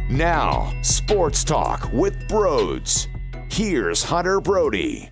Now, Sports Talk with Broads. Here's Hunter Brody.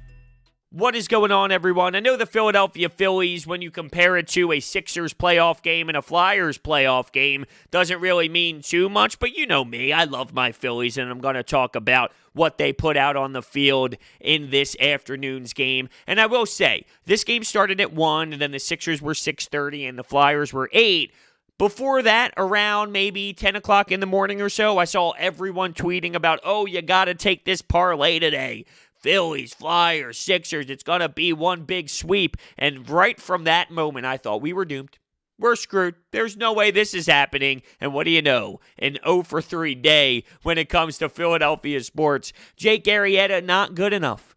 What is going on, everyone? I know the Philadelphia Phillies, when you compare it to a Sixers playoff game and a Flyers playoff game, doesn't really mean too much, but you know me. I love my Phillies, and I'm going to talk about what they put out on the field in this afternoon's game. And I will say, this game started at 1, and then the Sixers were 6:30, and the Flyers were 8. Before that, around maybe 10 o'clock in the morning or so, I saw everyone tweeting about, oh, you got to take this parlay today. Phillies, Flyers, Sixers, it's going to be one big sweep. And right from that moment, I thought we were doomed. We're screwed. There's no way this is happening. And what do you know? An 0-for-3 day when it comes to Philadelphia sports. Jake Arrieta, not good enough.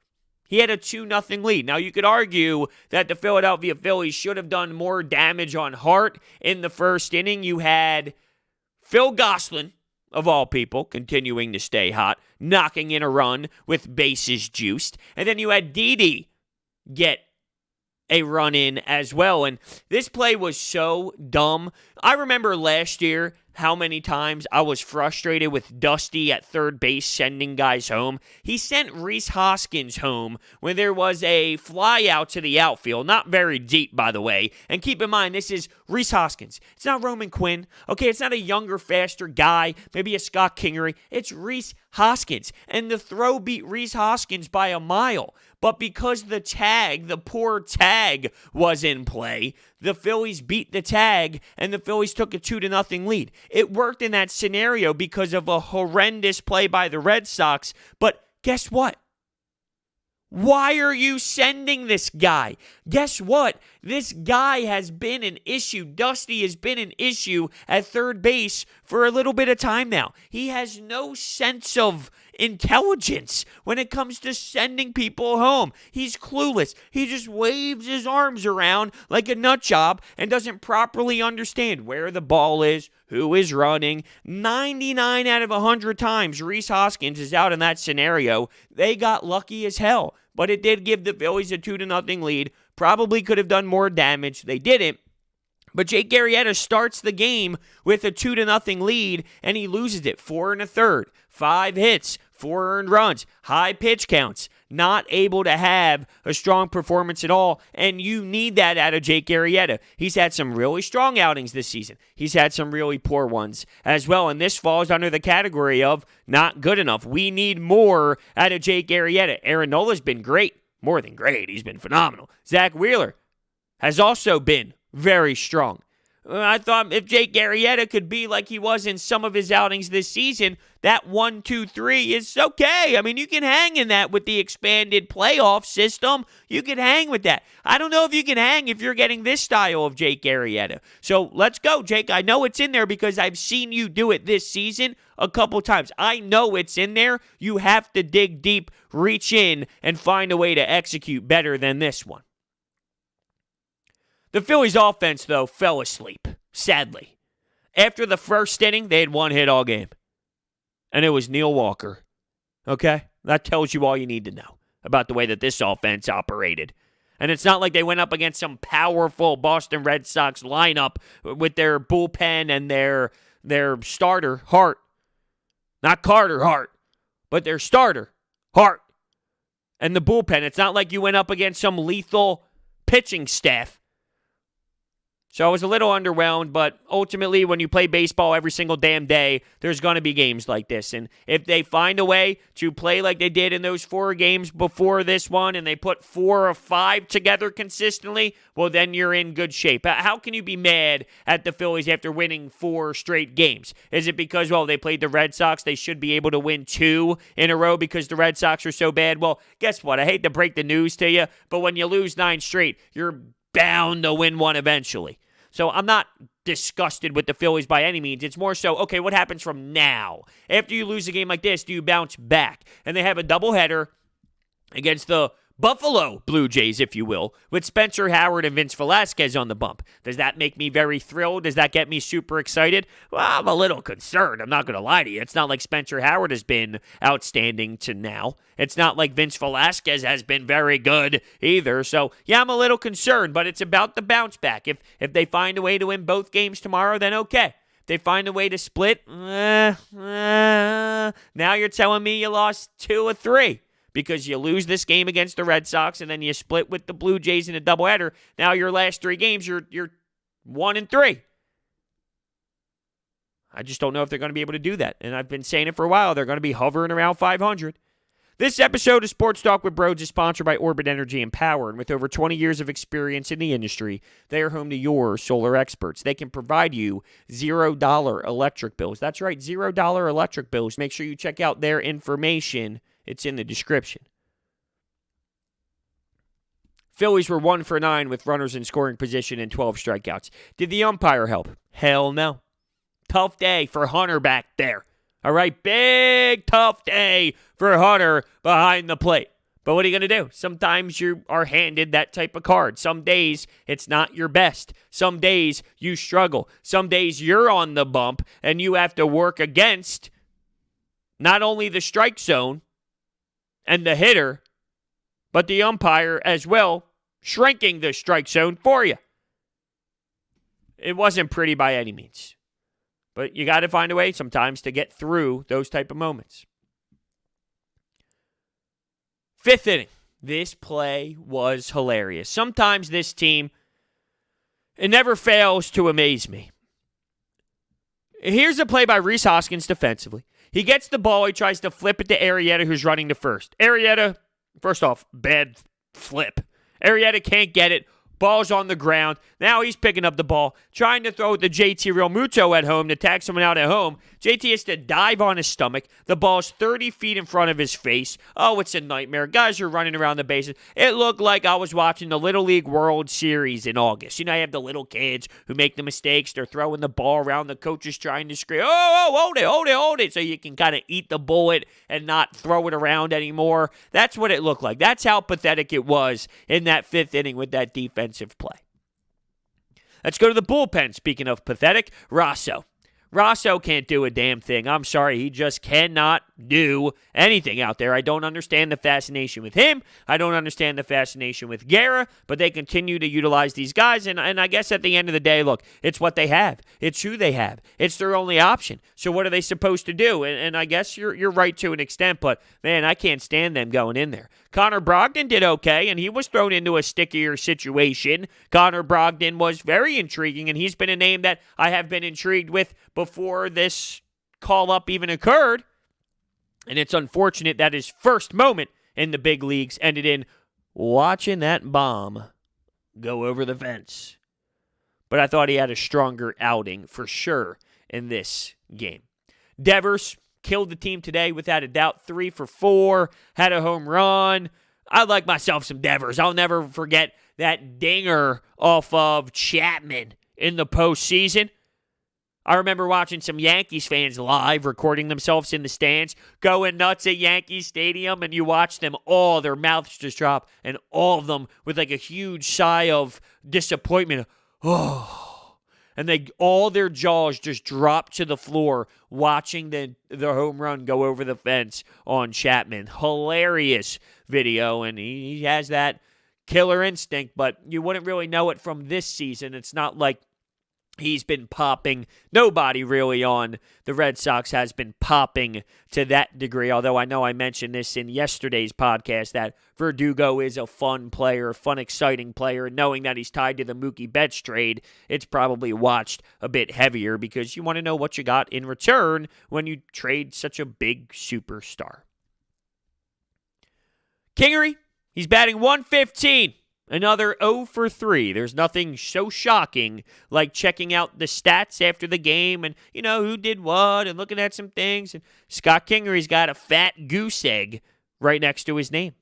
He had a 2-0 lead. Now, you could argue that the Philadelphia Phillies should have done more damage on Hart in the first inning. You had Phil Gosselin, of all people, continuing to stay hot, knocking in a run with bases juiced. And then you had Didi get a run in as well. And this play was so dumb. I remember last year how many times I was frustrated with Dusty at third base sending guys home. He sent Rhys Hoskins home when there was a fly out to the outfield. Not very deep, by the way. And keep in mind, this is Rhys Hoskins. It's not Roman Quinn. Okay, it's not a younger, faster guy. Maybe a Scott Kingery. It's Rhys Hoskins. And the throw beat Rhys Hoskins by a mile. But because the poor tag was in play, the Phillies beat the tag, and the Phillies took a 2-0 lead. It worked in that scenario because of a horrendous play by the Red Sox. But guess what? Why are you sending this guy? Guess what? This guy has been an issue. Dusty has been an issue at third base for a little bit of time now. He has no sense of intelligence when it comes to sending people home. He's clueless. He just waves his arms around like a nut job and doesn't properly understand where the ball is, who is running. 99 out of 100 times, Rhys Hoskins is out in that scenario. They got lucky as hell, but it did give the Phillies a 2-0 lead. Probably could have done more damage. They didn't. But Jake Arrieta starts the game with a 2-0 lead, and he loses it 4 1/3, 5 hits, 4 earned runs, high pitch counts, not able to have a strong performance at all, and you need that out of Jake Arrieta. He's had some really strong outings this season. He's had some really poor ones as well, and this falls under the category of not good enough. We need more out of Jake Arrieta. Aaron Nola's been great, more than great. He's been phenomenal. Zach Wheeler has also been very strong. I thought if Jake Arrieta could be like he was in some of his outings this season, that 1-2-3 is okay. I mean, you can hang in that with the expanded playoff system. You can hang with that. I don't know if you can hang if you're getting this style of Jake Arrieta. So let's go, Jake. I know it's in there because I've seen you do it this season a couple times. I know it's in there. You have to dig deep, reach in, and find a way to execute better than this one. The Phillies' offense, though, fell asleep, sadly. After the first inning, they had one hit all game, and it was Neil Walker. Okay? That tells you all you need to know about the way that this offense operated. And it's not like they went up against some powerful Boston Red Sox lineup with their bullpen and their starter, Hart. Not Carter Hart, but their starter, Hart. And the bullpen. It's not like you went up against some lethal pitching staff. So I was a little underwhelmed, but ultimately when you play baseball every single damn day, there's going to be games like this. And if they find a way to play like they did in those 4 games before this one and they put 4 or 5 together consistently, well, then you're in good shape. How can you be mad at the Phillies after winning 4 straight games? Is it because, well, they played the Red Sox, they should be able to win 2 in a row because the Red Sox are so bad? Well, guess what? I hate to break the news to you, but when you lose 9 straight, you're bound to win one eventually. So I'm not disgusted with the Phillies by any means. It's more so, okay, what happens from now? After you lose a game like this, do you bounce back? And they have a doubleheader against the Buffalo Blue Jays, if you will, with Spencer Howard and Vince Velasquez on the bump. Does that make me very thrilled? Does that get me super excited? Well, I'm a little concerned. I'm not going to lie to you. It's not like Spencer Howard has been outstanding to now. It's not like Vince Velasquez has been very good either. So, yeah, I'm a little concerned, but it's about the bounce back. If they find a way to win both games tomorrow, then okay. They find a way to split. Now you're telling me you lost 2 of 3 because you lose this game against the Red Sox and then you split with the Blue Jays in a doubleheader. Now your last 3 games, you're 1-3. I just don't know if they're going to be able to do that. And I've been saying it for a while. They're going to be hovering around 500. This episode of Sports Talk with Broads is sponsored by Orbit Energy and Power. And with over 20 years of experience in the industry, they are home to your solar experts. They can provide you $0 electric bills. That's right, $0 electric bills. Make sure you check out their information. It's in the description. Phillies were 1 for 9 with runners in scoring position and 12 strikeouts. Did the umpire help? Hell no. Tough day for Hunter back there. All right, big tough day for Hunter behind the plate. But what are you going to do? Sometimes you are handed that type of card. Some days it's not your best. Some days you struggle. Some days you're on the bump and you have to work against not only the strike zone and the hitter, but the umpire as well, shrinking the strike zone for you. It wasn't pretty by any means. But you got to find a way sometimes to get through those type of moments. 5th inning. This play was hilarious. Sometimes this team, it never fails to amaze me. Here's a play by Rhys Hoskins defensively. He gets the ball. He tries to flip it to Arrieta, who's running to first. Arrieta, first off, bad flip. Arrieta can't get it. Ball's on the ground. Now he's picking up the ball, trying to throw it to JT Realmuto at home to tag someone out at home. JT has to dive on his stomach. The ball's 30 feet in front of his face. Oh, it's a nightmare. Guys are running around the bases. It looked like I was watching the Little League World Series in August. You know, I have the little kids who make the mistakes. They're throwing the ball around. The coach is trying to scream, hold it, so you can kind of eat the bullet and not throw it around anymore. That's what it looked like. That's how pathetic it was in that 5th inning with that defensive play. Let's go to the bullpen. Speaking of pathetic, Rosso. Rosso can't do a damn thing. I'm sorry, he just cannot do anything out there. I don't understand the fascination with him. I don't understand the fascination with Guerra, but they continue to utilize these guys, and I guess at the end of the day, look, it's what they have. It's who they have. It's their only option. So what are they supposed to do? And I guess you're right to an extent, but man, I can't stand them going in there. Connor Brogdon did okay, and he was thrown into a stickier situation. Connor Brogdon was very intriguing, and he's been a name that I have been intrigued with before this call-up even occurred. And it's unfortunate that his first moment in the big leagues ended in watching that bomb go over the fence. But I thought he had a stronger outing for sure in this game. Devers killed the team today without a doubt. 3 for 4, had a home run. I like myself some Devers. I'll never forget that dinger off of Chapman in the postseason. I remember watching some Yankees fans live, recording themselves in the stands, going nuts at Yankee Stadium, and you watch them all, their mouths just drop, and all of them with like a huge sigh of disappointment. Oh, and all their jaws just drop to the floor watching the home run go over the fence on Chapman. Hilarious video, and he has that killer instinct, but you wouldn't really know it from this season. It's not like he's been popping. Nobody really on the Red Sox has been popping to that degree, although I know I mentioned this in yesterday's podcast that Verdugo is a fun player, fun, exciting player, and knowing that he's tied to the Mookie Betts trade, it's probably watched a bit heavier because you want to know what you got in return when you trade such a big superstar. Kingery, he's batting .115. Another 0 for 3. There's nothing so shocking like checking out the stats after the game and, who did what and looking at some things. And Scott Kingery's got a fat goose egg right next to his name.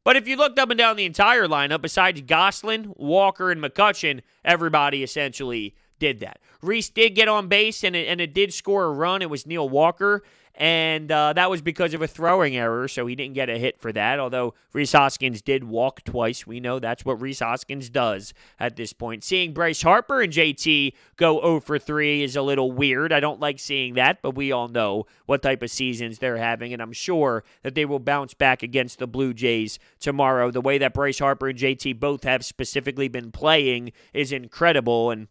But if you looked up and down the entire lineup, besides Gosselin, Walker, and McCutchen, everybody essentially did that. Reese did get on base, and it did score a run. It was Neil Walker. And that was because of a throwing error, so he didn't get a hit for that, although Rhys Hoskins did walk twice. We know that's what Rhys Hoskins does at this point. Seeing Bryce Harper and JT go 0 for 3 is a little weird. I don't like seeing that, but we all know what type of seasons they're having, and I'm sure that they will bounce back against the Blue Jays tomorrow. The way that Bryce Harper and JT both have specifically been playing is incredible, and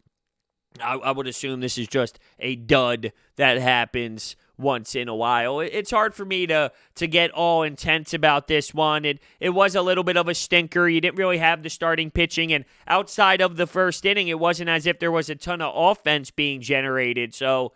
I would assume this is just a dud that happens once in a while. It's hard for me to get all intense about this one. It was a little bit of a stinker. You didn't really have the starting pitching, and outside of the first inning, it wasn't as if there was a ton of offense being generated. So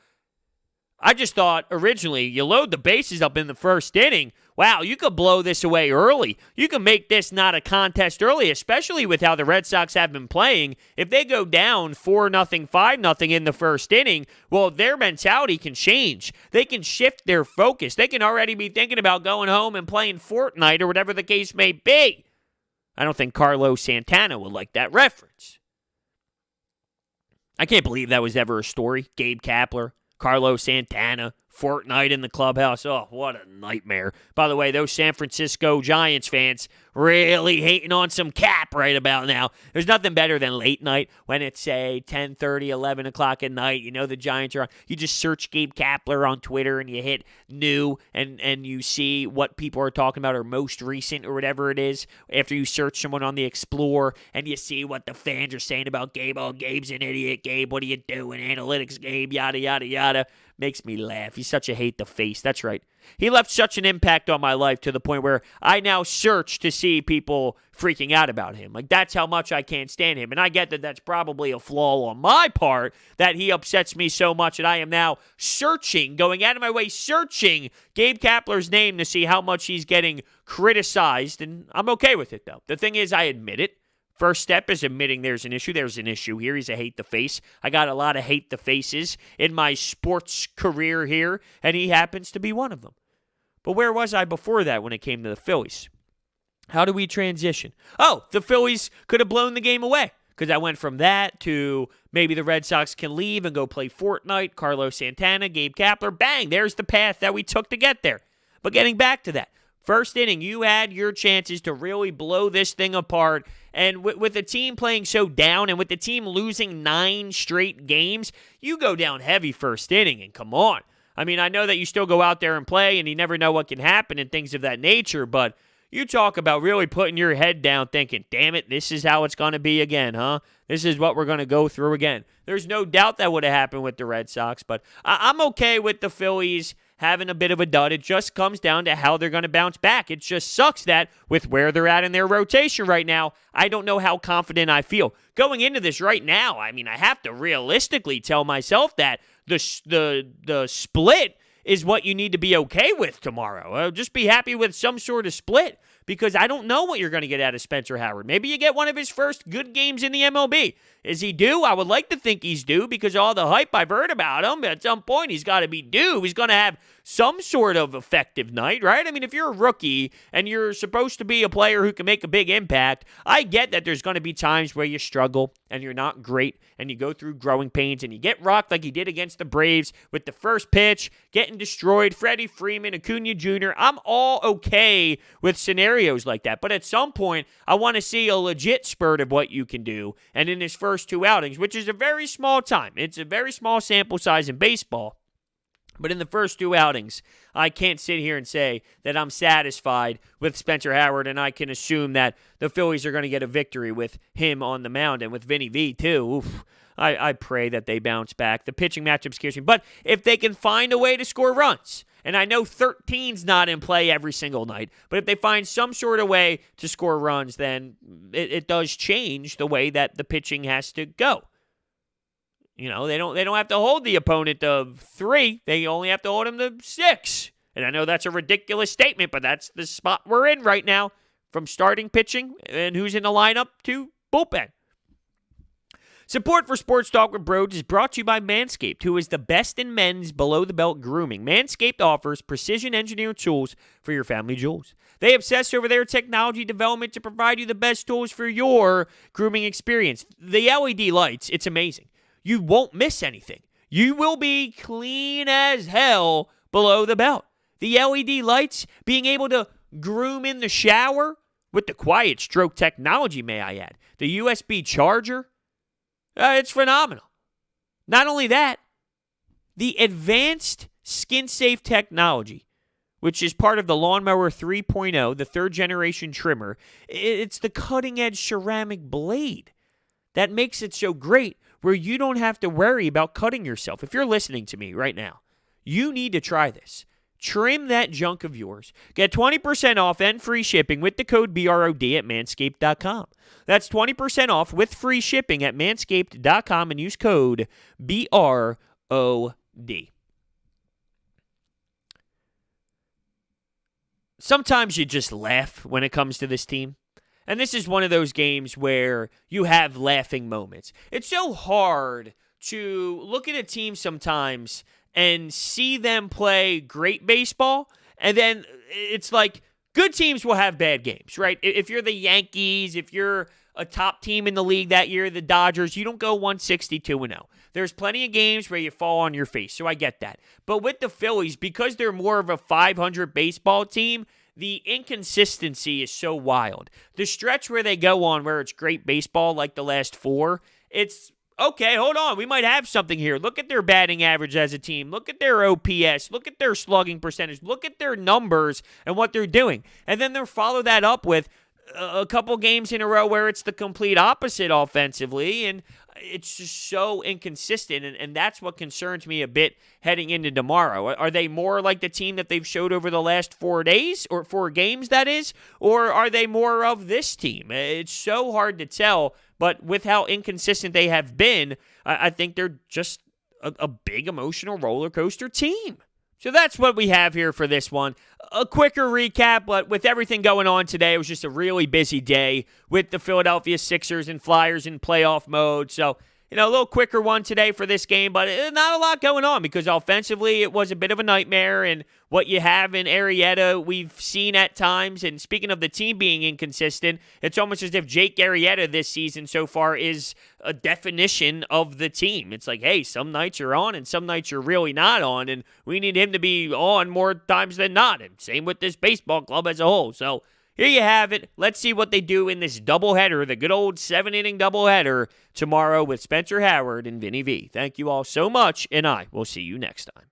I just thought originally you load the bases up in the first inning. Wow, you could blow this away early. You can make this not a contest early, especially with how the Red Sox have been playing. If they go down 4-0, 5-0 in the first inning, well, their mentality can change. They can shift their focus. They can already be thinking about going home and playing Fortnite or whatever the case may be. I don't think Carlos Santana would like that reference. I can't believe that was ever a story. Gabe Kapler, Carlos Santana, Fortnite in the clubhouse. Oh, what a nightmare. By the way, those San Francisco Giants fans really hating on some Cap right about now. There's nothing better than late night when it's, say, 10:30, 11 o'clock at night. You know the Giants are on. You just search Gabe Kapler on Twitter and you hit new and you see what people are talking about or most recent or whatever it is. After you search someone on the Explorer and you see what the fans are saying about Gabe. Oh, Gabe's an idiot. Gabe, what are you doing? Analytics, Gabe, yada, yada, yada. Makes me laugh. He's such a hate the face. That's right. He left such an impact on my life to the point where I now search to see people freaking out about him. Like, that's how much I can't stand him. And I get that that's probably a flaw on my part, that he upsets me so much that I am now searching, going out of my way, searching Gabe Kapler's name to see how much he's getting criticized. And I'm okay with it, though. The thing is, I admit it. First step is admitting there's an issue. There's an issue here. He's a hate the face. I got a lot of hate the faces in my sports career here, and he happens to be one of them. But where was I before that when it came to the Phillies? How do we transition? Oh, the Phillies could have blown the game away because I went from that to maybe the Red Sox can leave and go play Fortnite, Carlos Santana, Gabe Kapler. Bang, there's the path that we took to get there. But getting back to that, first inning, you had your chances to really blow this thing apart. And with the team playing so down and with the team losing 9 straight games, you go down heavy first inning, and come on. I mean, I know that you still go out there and play and you never know what can happen and things of that nature, but you talk about really putting your head down thinking, damn it, this is how it's going to be again, huh? This is what we're going to go through again. There's no doubt that would have happened with the Red Sox, but I'm okay with the Phillies having a bit of a dud. It just comes down to how they're going to bounce back. It just sucks that with where they're at in their rotation right now, I don't know how confident I feel. Going into this right now, I mean, I have to realistically tell myself that the split is what you need to be okay with tomorrow. Just be happy with some sort of split because I don't know what you're going to get out of Spencer Howard. Maybe you get one of his first good games in the MLB. Is he due? I would like to think he's due because all the hype I've heard about him, at some point he's got to be due. He's going to have some sort of effective night, right? I mean, if you're a rookie and you're supposed to be a player who can make a big impact, I get that there's going to be times where you struggle and you're not great and you go through growing pains and you get rocked like he did against the Braves with the first pitch, getting destroyed, Freddie Freeman, Acuna Jr. I'm all okay with scenarios like that. But at some point, I want to see a legit spurt of what you can do. And in his first 2 outings, which is a very small time, it's a very small sample size in baseball. But in the first 2 outings, I can't sit here and say that I'm satisfied with Spencer Howard, and I can assume that the Phillies are going to get a victory with him on the mound and with Vinny V, too. Oof. I pray that they bounce back. The pitching matchup scares me. But if they can find a way to score runs, and I know 13's not in play every single night, but if they find some sort of way to score runs, then it does change the way that the pitching has to go. You know, they don't have to hold the opponent to 3. They only have to hold him to 6. And I know that's a ridiculous statement, but that's the spot we're in right now, from starting pitching and who's in the lineup to bullpen. Support for Sports Talk with Broads is brought to you by Manscaped, who is the best in men's below-the-belt grooming. Manscaped offers precision-engineered tools for your family jewels. They obsess over their technology development to provide you the best tools for your grooming experience. The LED lights, it's amazing. You won't miss anything. You will be clean as hell below the belt. The LED lights, being able to groom in the shower with the quiet stroke technology, may I add. The USB charger, it's phenomenal. Not only that, the advanced skin-safe technology, which is part of the Lawnmower 3.0, the 3rd-generation trimmer, it's the cutting-edge ceramic blade that makes it so great, where you don't have to worry about cutting yourself. If you're listening to me right now, you need to try this. Trim that junk of yours. Get 20% off and free shipping with the code BROD at manscaped.com. That's 20% off with free shipping at manscaped.com and use code BROD. Sometimes you just laugh when it comes to this team. And this is one of those games where you have laughing moments. It's so hard to look at a team sometimes and see them play great baseball, and then it's like good teams will have bad games, right? If you're the Yankees, if you're a top team in the league that year, the Dodgers, you don't go 162-0. There's plenty of games where you fall on your face, so I get that. But with the Phillies, because they're more of a 500 baseball team, the inconsistency is so wild. The stretch where they go on where it's great baseball, like the last 4, it's okay, hold on. We might have something here. Look at their batting average as a team. Look at their OPS. Look at their slugging percentage. Look at their numbers and what they're doing. And then they'll follow that up with a couple games in a row where it's the complete opposite offensively, and it's just so inconsistent, and that's what concerns me a bit heading into tomorrow. Are they more like the team that they've showed over the last 4 days, or 4 games, that is, or are they more of this team? It's so hard to tell, but with how inconsistent they have been, I think they're just a big emotional roller coaster team. So that's what we have here for this one. A quicker recap, but with everything going on today, it was just a really busy day with the Philadelphia Sixers and Flyers in playoff mode. So, a little quicker one today for this game, but not a lot going on because offensively it was a bit of a nightmare, and what you have in Arrieta we've seen at times, and speaking of the team being inconsistent, it's almost as if Jake Arrieta this season so far is a definition of the team. It's like, hey, some nights you're on and some nights you're really not on, and we need him to be on more times than not, and same with this baseball club as a whole. So here you have it. Let's see what they do in this doubleheader, the good old 7-inning doubleheader tomorrow with Spencer Howard and Vinny V. Thank you all so much, and I will see you next time.